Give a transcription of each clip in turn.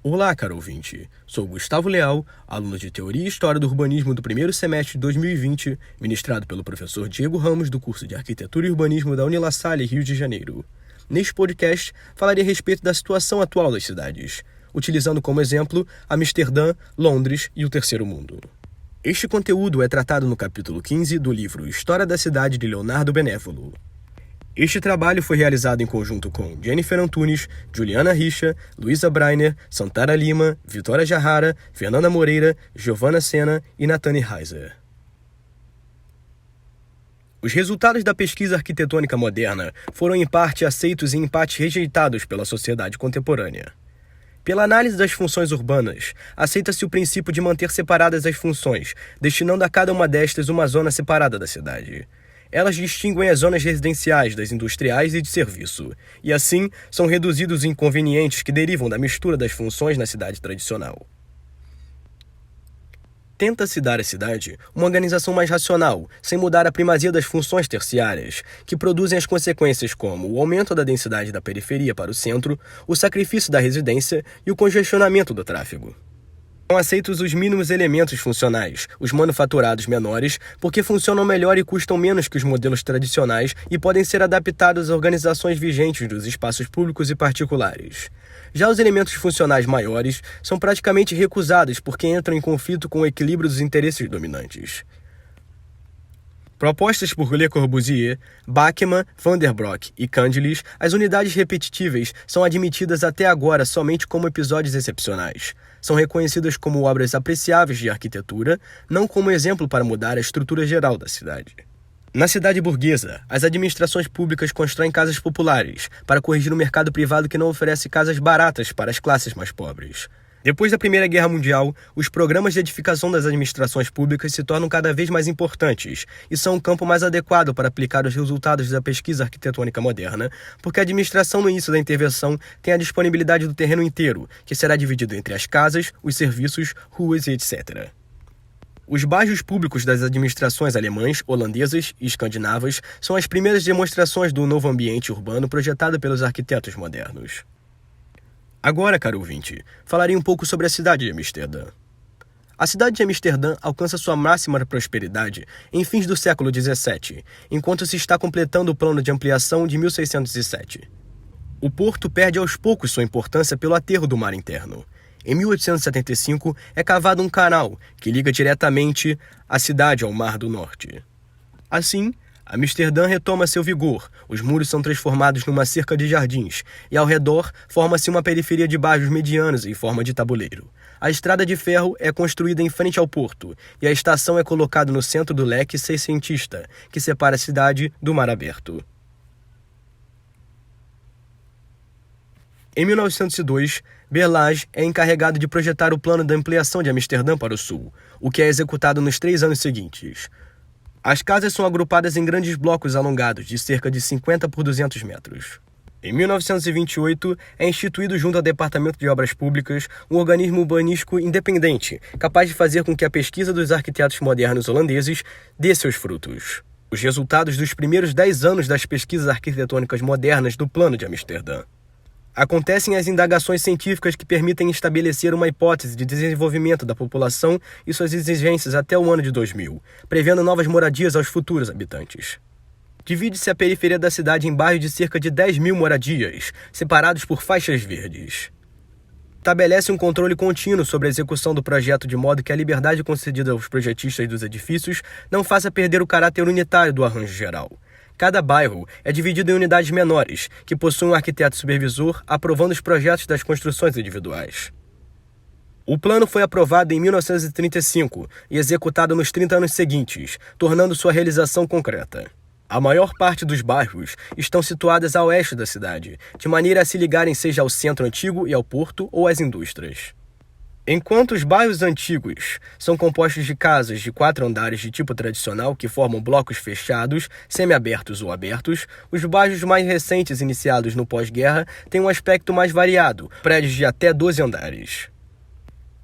Olá, caro ouvinte. Sou Gustavo Leal, aluno de Teoria e História do Urbanismo do primeiro semestre de 2020, ministrado pelo professor Diego Ramos do curso de Arquitetura e Urbanismo da Unila Salle, Rio de Janeiro. Neste podcast, falarei a respeito da situação atual das cidades, utilizando como exemplo Amsterdã, Londres e o Terceiro Mundo. Este conteúdo é tratado no capítulo 15 do livro História da Cidade de Leonardo Benévolo. Este trabalho foi realizado em conjunto com Jennifer Antunes, Juliana Richa, Luísa Breiner, Santara Lima, Vitória Jarrara, Fernanda Moreira, Giovanna Sena e Nathani Heiser. Os resultados da pesquisa arquitetônica moderna foram em parte aceitos e em parte rejeitados pela sociedade contemporânea. Pela análise das funções urbanas, aceita-se o princípio de manter separadas as funções, destinando a cada uma destas uma zona separada da cidade. Elas distinguem as zonas residenciais das industriais e de serviço, e assim são reduzidos os inconvenientes que derivam da mistura das funções na cidade tradicional. Tenta-se dar à cidade uma organização mais racional, sem mudar a primazia das funções terciárias, que produzem as consequências como o aumento da densidade da periferia para o centro, o sacrifício da residência e o congestionamento do tráfego. São aceitos os mínimos elementos funcionais, os manufaturados menores, porque funcionam melhor e custam menos que os modelos tradicionais e podem ser adaptados às organizações vigentes dos espaços públicos e particulares. Já os elementos funcionais maiores são praticamente recusados porque entram em conflito com o equilíbrio dos interesses dominantes. Propostas por Le Corbusier, Bachmann, Van der Broek e Candelis, as unidades repetitíveis são admitidas até agora somente como episódios excepcionais. São reconhecidas como obras apreciáveis de arquitetura, não como exemplo para mudar a estrutura geral da cidade. Na cidade burguesa, as administrações públicas constroem casas populares para corrigir o mercado privado que não oferece casas baratas para as classes mais pobres. Depois da Primeira Guerra Mundial, os programas de edificação das administrações públicas se tornam cada vez mais importantes e são um campo mais adequado para aplicar os resultados da pesquisa arquitetônica moderna, porque a administração no início da intervenção tem a disponibilidade do terreno inteiro, que será dividido entre as casas, os serviços, ruas e etc. Os bairros públicos das administrações alemãs, holandesas e escandinavas são as primeiras demonstrações do novo ambiente urbano projetado pelos arquitetos modernos. Agora, caro ouvinte, falarei um pouco sobre a cidade de Amsterdã. A cidade de Amsterdã alcança sua máxima prosperidade em fins do século XVII, enquanto se está completando o plano de ampliação de 1607. O porto perde aos poucos sua importância pelo aterro do mar interno. Em 1875, é cavado um canal que liga diretamente a cidade ao Mar do Norte. Assim, Amsterdã retoma seu vigor, os muros são transformados numa cerca de jardins, e ao redor forma-se uma periferia de bairros medianos em forma de tabuleiro. A estrada de ferro é construída em frente ao porto, e a estação é colocada no centro do leque seiscentista, que separa a cidade do mar aberto. Em 1902, Berlage é encarregado de projetar o plano da ampliação de Amsterdã para o sul, o que é executado nos 3 anos seguintes. As casas são agrupadas em grandes blocos alongados de cerca de 50 por 200 metros. Em 1928, é instituído junto ao Departamento de Obras Públicas um organismo urbanístico independente, capaz de fazer com que a pesquisa dos arquitetos modernos holandeses dê seus frutos. Os resultados dos primeiros 10 anos das pesquisas arquitetônicas modernas do Plano de Amsterdã. Acontecem as indagações científicas que permitem estabelecer uma hipótese de desenvolvimento da população e suas exigências até o ano de 2000, prevendo novas moradias aos futuros habitantes. Divide-se a periferia da cidade em bairros de cerca de 10.000 moradias, separados por faixas verdes. Estabelece um controle contínuo sobre a execução do projeto de modo que a liberdade concedida aos projetistas dos edifícios não faça perder o caráter unitário do arranjo geral. Cada bairro é dividido em unidades menores, que possuem um arquiteto supervisor aprovando os projetos das construções individuais. O plano foi aprovado em 1935 e executado nos 30 anos seguintes, tornando sua realização concreta. A maior parte dos bairros estão situadas a oeste da cidade, de maneira a se ligarem seja ao centro antigo e ao porto ou às indústrias. Enquanto os bairros antigos são compostos de casas de 4 andares de tipo tradicional que formam blocos fechados, semiabertos ou abertos, os bairros mais recentes iniciados no pós-guerra têm um aspecto mais variado, prédios de até 12 andares.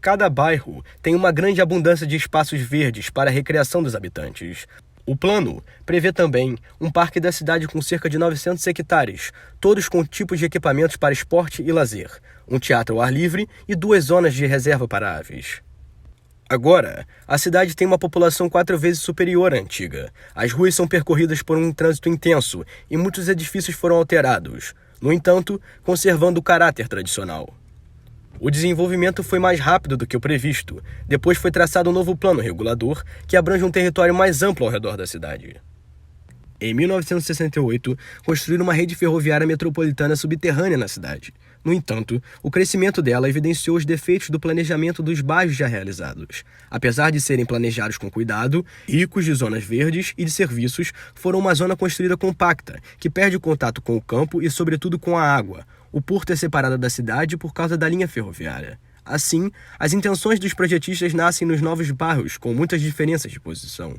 Cada bairro tem uma grande abundância de espaços verdes para a recreação dos habitantes. O plano prevê também um parque da cidade com cerca de 900 hectares, todos com tipos de equipamentos para esporte e lazer, um teatro ao ar livre e 2 zonas de reserva para aves. Agora, a cidade tem uma população 4 vezes superior à antiga. As ruas são percorridas por um trânsito intenso e muitos edifícios foram alterados, no entanto, conservando o caráter tradicional. O desenvolvimento foi mais rápido do que o previsto. Depois foi traçado um novo plano regulador que abrange um território mais amplo ao redor da cidade. Em 1968, construíram uma rede ferroviária metropolitana subterrânea na cidade. No entanto, o crescimento dela evidenciou os defeitos do planejamento dos bairros já realizados. Apesar de serem planejados com cuidado, ricos de zonas verdes e de serviços, foram uma zona construída compacta, que perde o contato com o campo e, sobretudo, com a água. O porto é separado da cidade por causa da linha ferroviária. Assim, as intenções dos projetistas nascem nos novos bairros, com muitas diferenças de posição.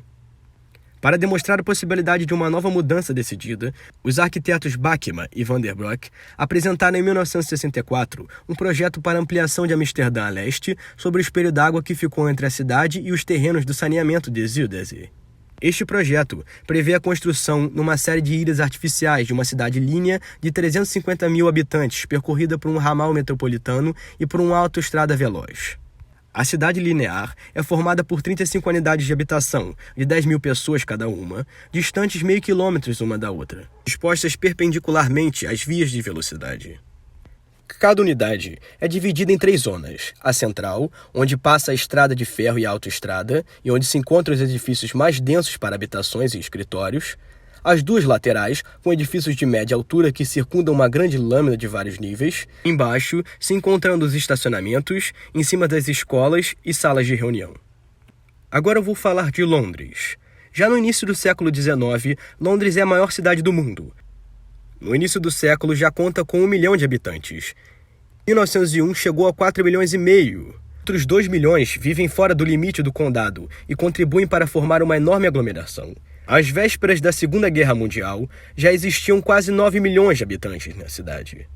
Para demonstrar a possibilidade de uma nova mudança decidida, os arquitetos Bachmann e Van der Broek apresentaram em 1964 um projeto para ampliação de Amsterdã a leste sobre o espelho d'água que ficou entre a cidade e os terrenos do saneamento de Zuiderzee. Este projeto prevê a construção numa série de ilhas artificiais de uma cidade-linha de 350 mil habitantes, percorrida por um ramal metropolitano e por uma autoestrada veloz. A cidade linear é formada por 35 unidades de habitação, de 10 mil pessoas cada uma, distantes meio quilômetros uma da outra, dispostas perpendicularmente às vias de velocidade. Cada unidade é dividida em 3 zonas: a central, onde passa a estrada de ferro e a autoestrada, e onde se encontram os edifícios mais densos para habitações e escritórios; as 2 laterais, com edifícios de média altura que circundam uma grande lâmina de vários níveis; embaixo, se encontrando os estacionamentos, em cima das escolas e salas de reunião. Agora eu vou falar de Londres. Já no início do século XIX, Londres é a maior cidade do mundo. No início do século já conta com 1 milhão de habitantes. Em 1901 chegou a 4 milhões e meio. Outros 2 milhões vivem fora do limite do condado e contribuem para formar uma enorme aglomeração. Às vésperas da Segunda Guerra Mundial, já existiam quase 9 milhões de habitantes na cidade.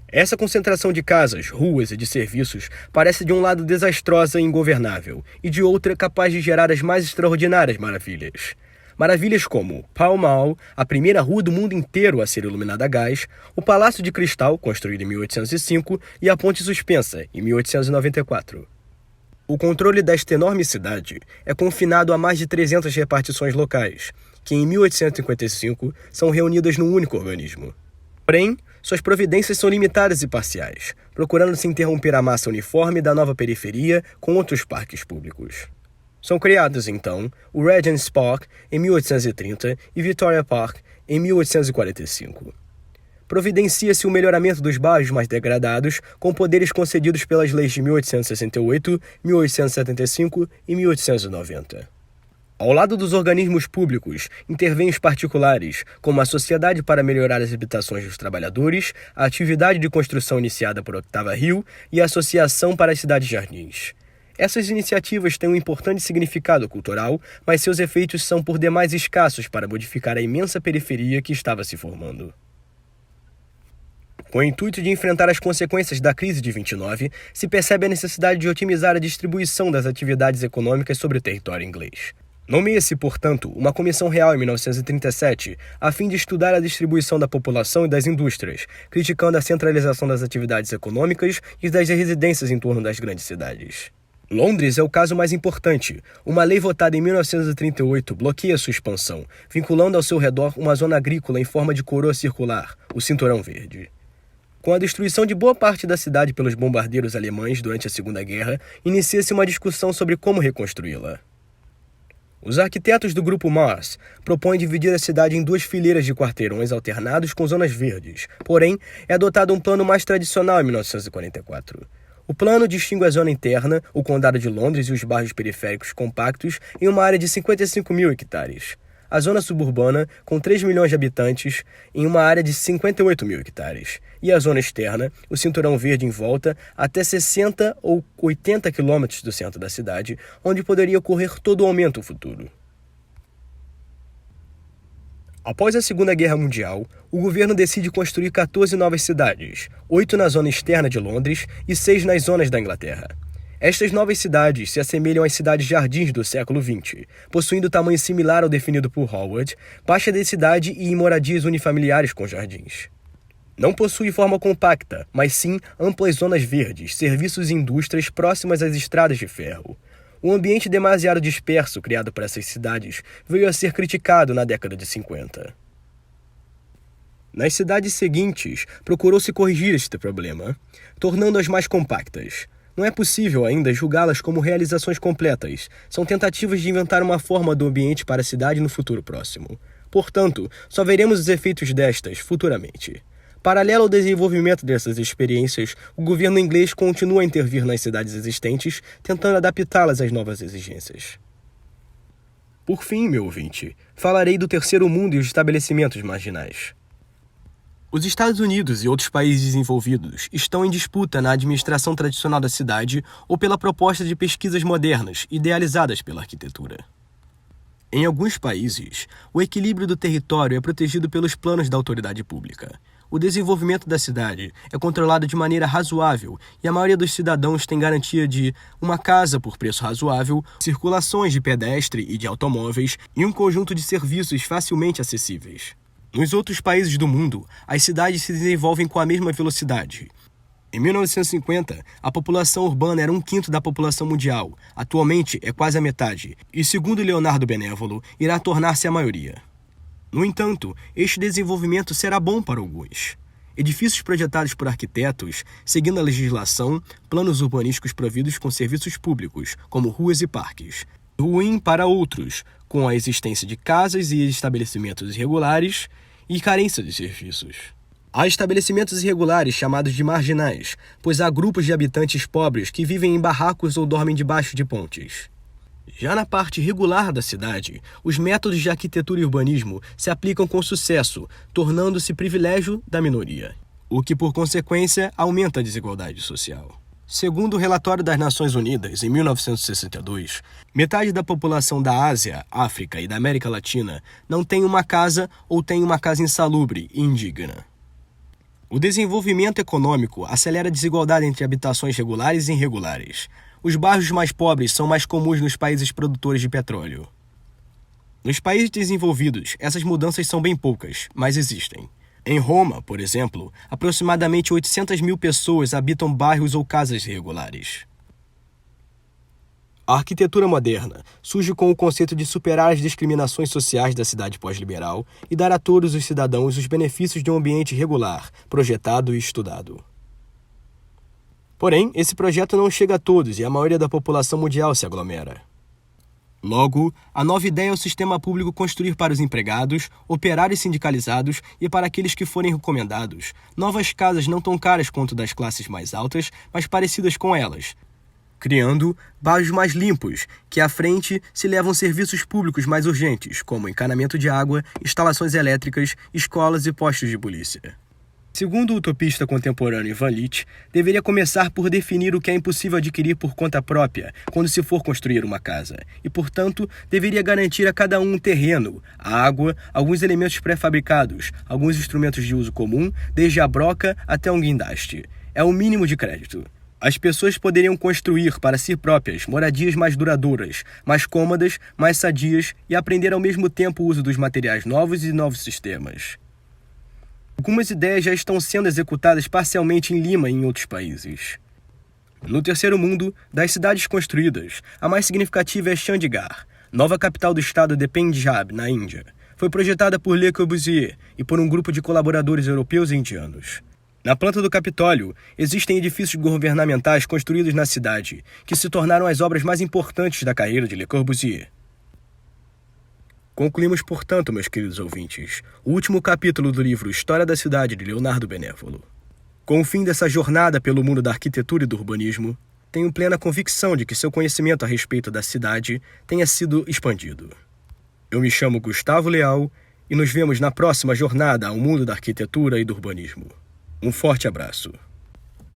Essa concentração de casas, ruas e de serviços parece de um lado desastrosa e ingovernável, e de outra capaz de gerar as mais extraordinárias maravilhas. Maravilhas como Pall Mall, a primeira rua do mundo inteiro a ser iluminada a gás, o Palácio de Cristal, construído em 1805, e a Ponte Suspensa, em 1894. O controle desta enorme cidade é confinado a mais de 300 repartições locais, que em 1855 são reunidas num único organismo. Porém, suas providências são limitadas e parciais, procurando-se interromper a massa uniforme da nova periferia com outros parques públicos. São criados, então, o Regent's Park, em 1830, e Victoria Park, em 1845. Providencia-se o melhoramento dos bairros mais degradados, com poderes concedidos pelas leis de 1868, 1875 e 1890. Ao lado dos organismos públicos, intervêm os particulares, como a Sociedade para Melhorar as Habitações dos Trabalhadores, a atividade de construção iniciada por Octava Hill e a Associação para as Cidades Jardins. Essas iniciativas têm um importante significado cultural, mas seus efeitos são por demais escassos para modificar a imensa periferia que estava se formando. Com o intuito de enfrentar as consequências da crise de 29, se percebe a necessidade de otimizar a distribuição das atividades econômicas sobre o território inglês. Nomeia-se, portanto, uma comissão real em 1937, a fim de estudar a distribuição da população e das indústrias, criticando a centralização das atividades econômicas e das residências em torno das grandes cidades. Londres é o caso mais importante. Uma lei votada em 1938 bloqueia sua expansão, vinculando ao seu redor uma zona agrícola em forma de coroa circular, o Cinturão Verde. Com a destruição de boa parte da cidade pelos bombardeiros alemães durante a Segunda Guerra, inicia-se uma discussão sobre como reconstruí-la. Os arquitetos do Grupo Mars propõem dividir a cidade em 2 fileiras de quarteirões alternados com zonas verdes, porém, é adotado um plano mais tradicional em 1944. O plano distingue a zona interna, o Condado de Londres e os bairros periféricos compactos em uma área de 55 mil hectares. A zona suburbana, com 3 milhões de habitantes, em uma área de 58 mil hectares. E a zona externa, o cinturão verde em volta, até 60 ou 80 quilômetros do centro da cidade, onde poderia ocorrer todo o aumento futuro. Após a Segunda Guerra Mundial, o governo decide construir 14 novas cidades, 8 na zona externa de Londres e 6 nas zonas da Inglaterra. Estas novas cidades se assemelham às cidades-jardins do século XX, possuindo tamanho similar ao definido por Howard, baixa densidade e moradias unifamiliares com jardins. Não possui forma compacta, mas sim amplas zonas verdes, serviços e indústrias próximas às estradas de ferro. O ambiente demasiado disperso criado por essas cidades veio a ser criticado na década de 50. Nas cidades seguintes, procurou-se corrigir este problema, tornando-as mais compactas. Não é possível ainda julgá-las como realizações completas. São tentativas de inventar uma forma do ambiente para a cidade no futuro próximo. Portanto, só veremos os efeitos destas futuramente. Paralelo ao desenvolvimento dessas experiências, o governo inglês continua a intervir nas cidades existentes, tentando adaptá-las às novas exigências. Por fim, meu ouvinte, falarei do terceiro mundo e os estabelecimentos marginais. Os Estados Unidos e outros países desenvolvidos estão em disputa na administração tradicional da cidade ou pela proposta de pesquisas modernas, idealizadas pela arquitetura. Em alguns países, o equilíbrio do território é protegido pelos planos da autoridade pública. O desenvolvimento da cidade é controlado de maneira razoável e a maioria dos cidadãos tem garantia de uma casa por preço razoável, circulações de pedestre e de automóveis e um conjunto de serviços facilmente acessíveis. Nos outros países do mundo, as cidades se desenvolvem com a mesma velocidade. Em 1950, a população urbana era 1/5 da população mundial. Atualmente, é quase a metade, e segundo Leonardo Benévolo, irá tornar-se a maioria. No entanto, este desenvolvimento será bom para alguns. Edifícios projetados por arquitetos, seguindo a legislação, planos urbanísticos providos com serviços públicos, como ruas e parques. Ruim para outros, com a existência de casas e estabelecimentos irregulares e carência de serviços. Há estabelecimentos irregulares chamados de marginais, pois há grupos de habitantes pobres que vivem em barracos ou dormem debaixo de pontes. Já na parte regular da cidade, os métodos de arquitetura e urbanismo se aplicam com sucesso, tornando-se privilégio da minoria, o que, por consequência, aumenta a desigualdade social. Segundo o relatório das Nações Unidas, em 1962, metade da população da Ásia, África e da América Latina não tem uma casa ou tem uma casa insalubre e indigna. O desenvolvimento econômico acelera a desigualdade entre habitações regulares e irregulares. Os bairros mais pobres são mais comuns nos países produtores de petróleo. Nos países desenvolvidos, essas mudanças são bem poucas, mas existem. Em Roma, por exemplo, aproximadamente 800 mil pessoas habitam bairros ou casas irregulares. A arquitetura moderna surge com o conceito de superar as discriminações sociais da cidade pós-liberal e dar a todos os cidadãos os benefícios de um ambiente regular, projetado e estudado. Porém, esse projeto não chega a todos e a maioria da população mundial se aglomera. Logo, a nova ideia é o sistema público construir para os empregados, operários sindicalizados e para aqueles que forem recomendados, novas casas não tão caras quanto das classes mais altas, mas parecidas com elas, criando bairros mais limpos, que à frente se levam serviços públicos mais urgentes, como encanamento de água, instalações elétricas, escolas e postos de polícia. Segundo o utopista contemporâneo Ivan Illich, deveria começar por definir o que é impossível adquirir por conta própria quando se for construir uma casa, e, portanto, deveria garantir a cada um terreno, a água, alguns elementos pré-fabricados, alguns instrumentos de uso comum, desde a broca até um guindaste. É o mínimo de crédito. As pessoas poderiam construir para si próprias moradias mais duradouras, mais cômodas, mais sadias e aprender ao mesmo tempo o uso dos materiais novos e novos sistemas. Algumas ideias já estão sendo executadas parcialmente em Lima e em outros países. No terceiro mundo, das cidades construídas, a mais significativa é Chandigarh, nova capital do estado de Punjab, na Índia. Foi projetada por Le Corbusier e por um grupo de colaboradores europeus e indianos. Na planta do Capitólio, existem edifícios governamentais construídos na cidade, que se tornaram as obras mais importantes da carreira de Le Corbusier. Concluímos, portanto, meus queridos ouvintes, o último capítulo do livro História da Cidade, de Leonardo Benévolo. Com o fim dessa jornada pelo mundo da arquitetura e do urbanismo, tenho plena convicção de que seu conhecimento a respeito da cidade tenha sido expandido. Eu me chamo Gustavo Leal e nos vemos na próxima jornada ao mundo da arquitetura e do urbanismo. Um forte abraço.